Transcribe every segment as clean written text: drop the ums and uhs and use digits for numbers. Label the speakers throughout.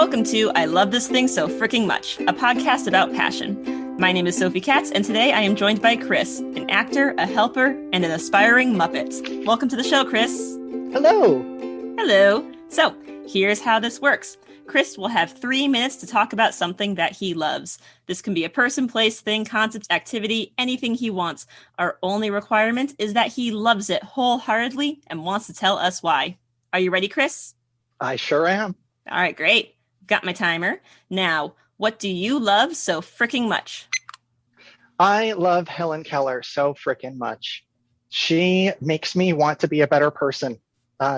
Speaker 1: Welcome to I Love This Thing So Fricking Much, a podcast about passion. My name is Sophie Katz, and today I am joined by Chris, an actor, a helper, and an aspiring Muppet. Welcome to the show, Chris.
Speaker 2: Hello.
Speaker 1: Hello. So, here's how this works. Chris will have 3 minutes to talk about something that he loves. This can be a person, place, thing, concept, activity, anything he wants. Our only requirement is that he loves it wholeheartedly and wants to tell us why. Are you ready, Chris?
Speaker 2: I sure am.
Speaker 1: All right, great. Got my timer. Now, what do you love so fricking much?
Speaker 2: I love Helen Keller so frickin' much. She makes me want to be a better person.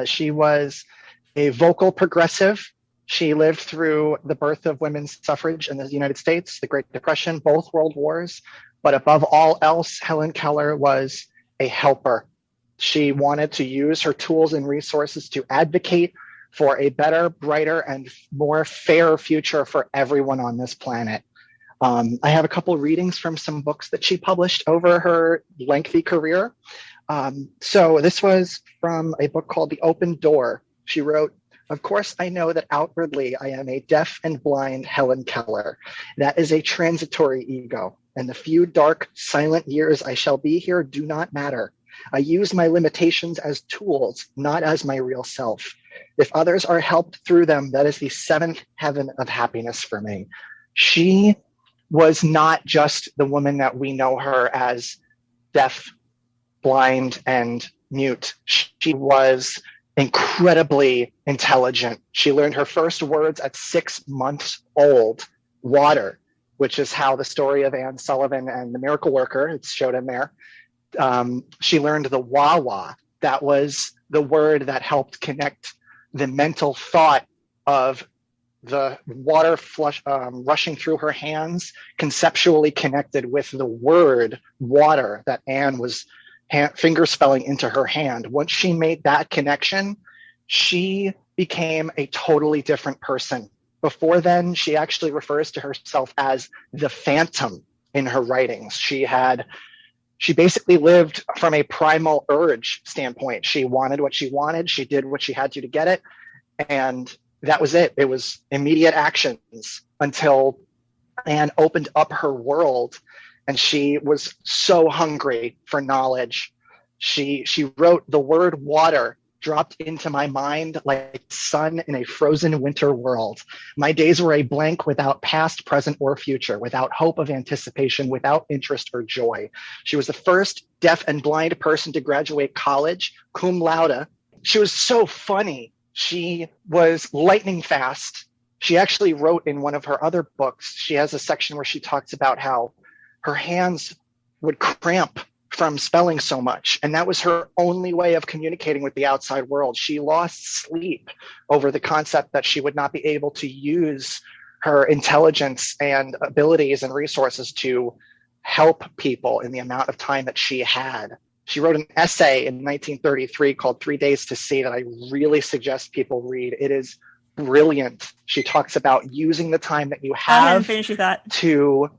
Speaker 2: She was a vocal progressive. She lived through the birth of women's suffrage in the United States, the Great Depression, both world wars. But above all else, Helen Keller was a helper. She wanted to use her tools and resources to advocate for a better, brighter, and more fair future for everyone on this planet. I have a couple readings from some books that she published over her lengthy career. So this was from a book called The Open Door. She wrote, "Of course, I know that outwardly I am a deaf and blind Helen Keller. That is a transitory ego, and the few dark, silent years I shall be here do not matter. I use my limitations as tools, not as my real self. If others are helped through them, that is the seventh heaven of happiness for me." She was not just the woman that we know her as, deaf, blind, and mute. She was incredibly intelligent. She learned her first words at 6 months old, water, which is how the story of Anne Sullivan and the miracle worker, it's showed in there. She learned the wah-wah. That was the word that helped connect the mental thought of the water rushing through her hands, conceptually connected with the word water that Anne was finger spelling into her hand. Once she made that connection, she became a totally different person. Before then, she actually refers to herself as the Phantom in her writings. She basically lived from a primal urge standpoint. She wanted what she wanted. She did what she had to get it. And that was it. It was immediate actions until Anne opened up her world, and she was so hungry for knowledge. She wrote, "The word water dropped into my mind like sun in a frozen winter world. My days were a blank without past, present, or future, without hope of anticipation, without interest or joy." She was the first deaf and blind person to graduate college, cum laude. She was so funny. She was lightning fast. She actually wrote in one of her other books, she has a section where she talks about how her hands would cramp from spelling so much. And that was her only way of communicating with the outside world. She lost sleep over the concept that she would not be able to use her intelligence and abilities and resources to help people in the amount of time that she had. She wrote an essay in 1933 called 3 Days to See that I really suggest people read. It is brilliant. She talks about using the time that you have
Speaker 1: Finish your thought.
Speaker 2: to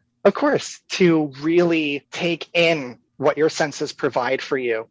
Speaker 2: really take in what your senses provide for you.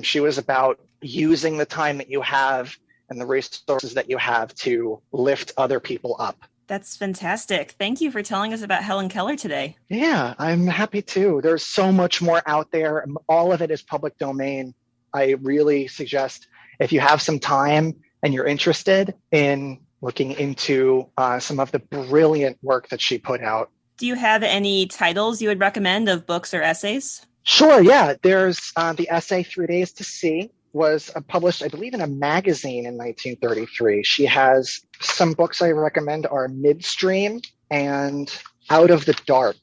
Speaker 2: She was about using the time that you have and the resources that you have to lift other people up.
Speaker 1: That's fantastic. Thank you for telling us about Helen Keller today.
Speaker 2: Yeah, I'm happy to. There's so much more out there. All of it is public domain. I really suggest if you have some time and you're interested in looking into some of the brilliant work that she put out.
Speaker 1: Do you have any titles you would recommend of books or essays?
Speaker 2: Sure, yeah. There's the essay 3 Days to See was published, I believe, in a magazine in 1933. She has some books I recommend are Midstream and Out of the Dark.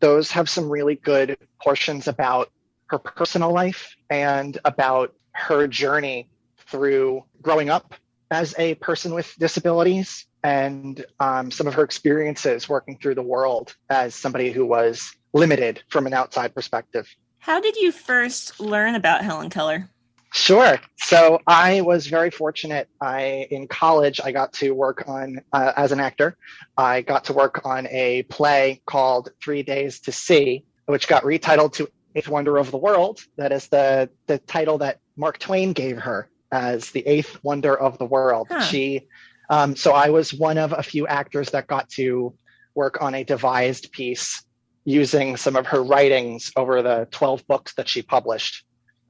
Speaker 2: Those have some really good portions about her personal life and about her journey through growing up as a person with disabilities and some of her experiences working through the world as somebody who was limited from an outside perspective.
Speaker 1: How did you first learn about Helen Keller?
Speaker 2: Sure. So I was very fortunate. In college, I got to work on, as an actor, I got to work on a play called 3 Days to See, which got retitled to Eighth Wonder of the World. That is the title that Mark Twain gave her as the eighth wonder of the world.
Speaker 1: Huh.
Speaker 2: She So I was one of a few actors that got to work on a devised piece using some of her writings over the 12 books that she published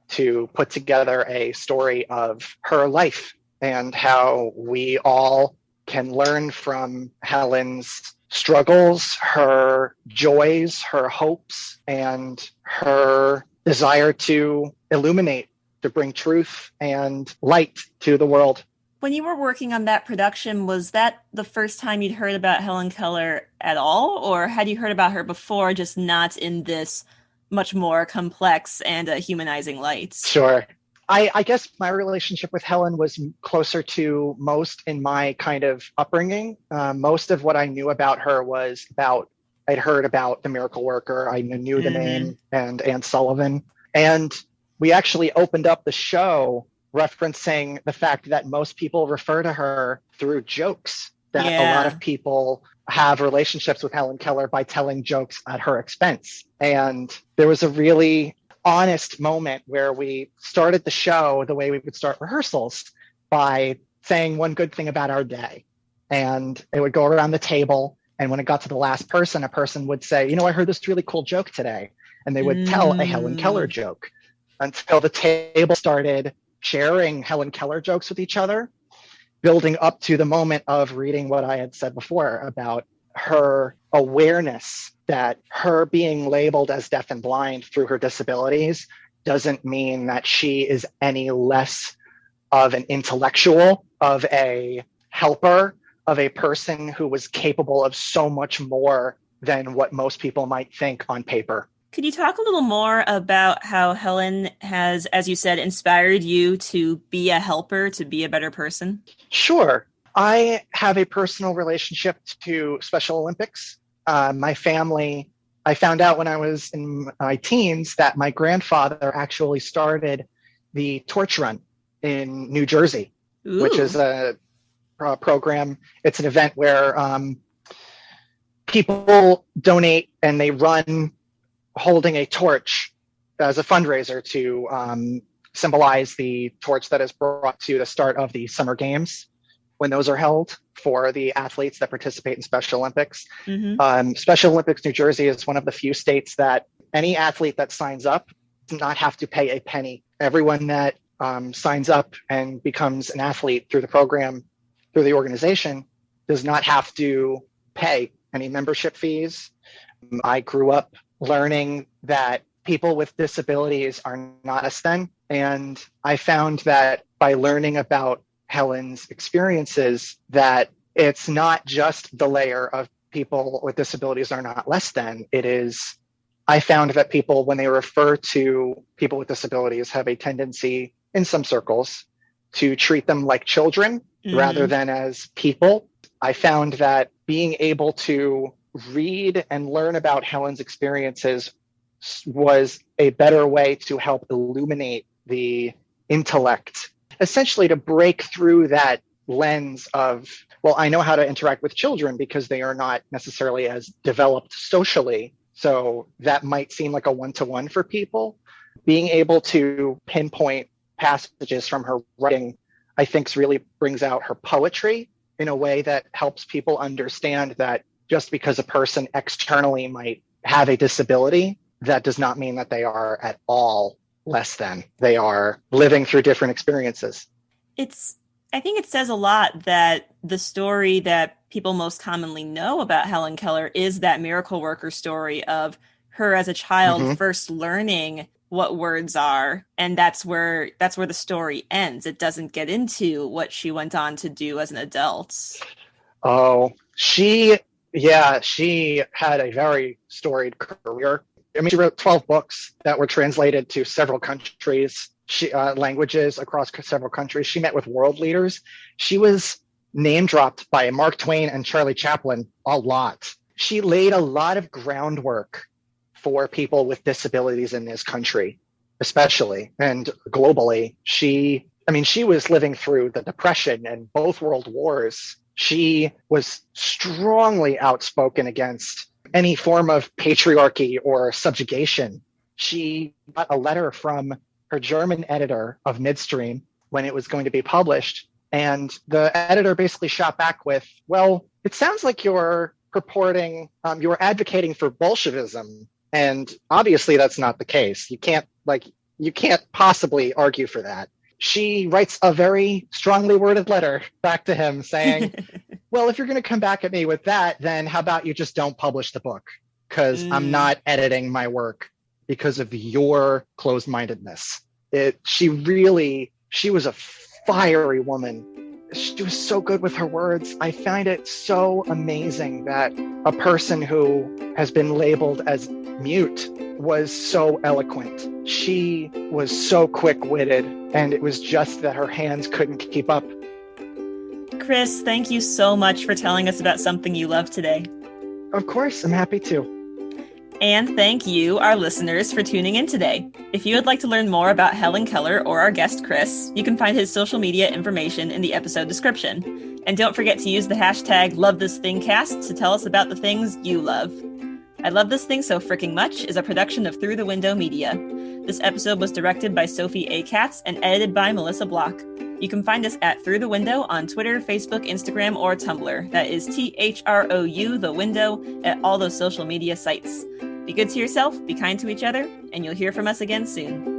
Speaker 2: to put together a story of her life and how we all can learn from Helen's struggles, her joys, her hopes, and her desire to illuminate, to bring truth and light to the world.
Speaker 1: When you were working on that production, was that the first time you'd heard about Helen Keller at all? Or had you heard about her before, just not in this much more complex and humanizing light?
Speaker 2: Sure. I guess my relationship with Helen was closer to most in my kind of upbringing. Most of what I knew about her was I'd heard about the miracle worker. I knew the name and Anne Sullivan. And we actually opened up the show referencing the fact that most people refer to her through jokes, that a lot of people have relationships with Helen Keller by telling jokes at her expense. And there was a really honest moment where we started the show the way we would start rehearsals, by saying one good thing about our day. And it would go around the table. And when it got to the last person, a person would say, I heard this really cool joke today. And they would tell a Helen Keller joke, until the table started sharing Helen Keller jokes with each other, building up to the moment of reading what I had said before about her awareness that her being labeled as deaf and blind through her disabilities doesn't mean that she is any less of an intellectual, of a helper, of a person who was capable of so much more than what most people might think on paper.
Speaker 1: Could you talk a little more about how Helen has, as you said, inspired you to be a helper, to be a better person?
Speaker 2: Sure. I have a personal relationship to Special Olympics. My family, I found out when I was in my teens that my grandfather actually started the torch run in New Jersey, which is a program. It's an event where people donate and they run holding a torch as a fundraiser to symbolize the torch that is brought to the start of the Summer Games, when those are held for the athletes that participate in Special Olympics. Special Olympics New Jersey is one of the few states that any athlete that signs up does not have to pay a penny. Everyone that signs up and becomes an athlete through the program, through the organization, does not have to pay any membership fees. I grew up learning that people with disabilities are not less than. And I found that by learning about Helen's experiences, that it's not just the layer of people with disabilities are not less than. It is, I found that people, when they refer to people with disabilities, have a tendency in some circles to treat them like children rather than as people. I found that being able to read and learn about Helen's experiences was a better way to help illuminate the intellect, essentially to break through that lens of, well, I know how to interact with children because they are not necessarily as developed socially. So that might seem like a one-to-one for people. Being able to pinpoint passages from her writing, I think, really brings out her poetry in a way that helps people understand that just because a person externally might have a disability, that does not mean that they are at all less than. They are living through different experiences.
Speaker 1: I think it says a lot that the story that people most commonly know about Helen Keller is that miracle worker story of her as a child first learning what words are, and that's where the story ends. It doesn't get into what she went on to do as an adult.
Speaker 2: Oh, she had a very storied career. I mean, she wrote 12 books that were translated to several countries, languages across several countries. She met with world leaders. She was name dropped by Mark Twain and Charlie Chaplin a lot. She laid a lot of groundwork for people with disabilities in this country, especially, and globally. She was living through the Depression and both world wars. She was strongly outspoken against any form of patriarchy or subjugation. She got a letter from her German editor of Midstream when it was going to be published, And the editor basically shot back with, well, it sounds like you're advocating for Bolshevism. And obviously that's not the case. You can't possibly argue for that. She writes a very strongly worded letter back to him saying, well, if you're going to come back at me with that, then how about you just don't publish the book? Because I'm not editing my work because of your closed-mindedness. She was a fiery woman. She was so good with her words. I find it so amazing that a person who has been labeled as mute was so eloquent. She was so quick-witted, and it was just that her hands couldn't keep up.
Speaker 1: Chris, thank you so much for telling us about something you love today.
Speaker 2: Of course, I'm happy to.
Speaker 1: And thank you, our listeners, for tuning in today. If you would like to learn more about Helen Keller or our guest, Chris, you can find his social media information in the episode description. And don't forget to use the hashtag #LoveThisThingCast to tell us about the things you love. I Love This Thing So Fricking Much is a production of Through the Window Media. This episode was directed by Sophie A. Katz and edited by Melissa Block. You can find us at Through the Window on Twitter, Facebook, Instagram, or Tumblr. That is THROU, the window, at all those social media sites. Be good to yourself, be kind to each other, and you'll hear from us again soon.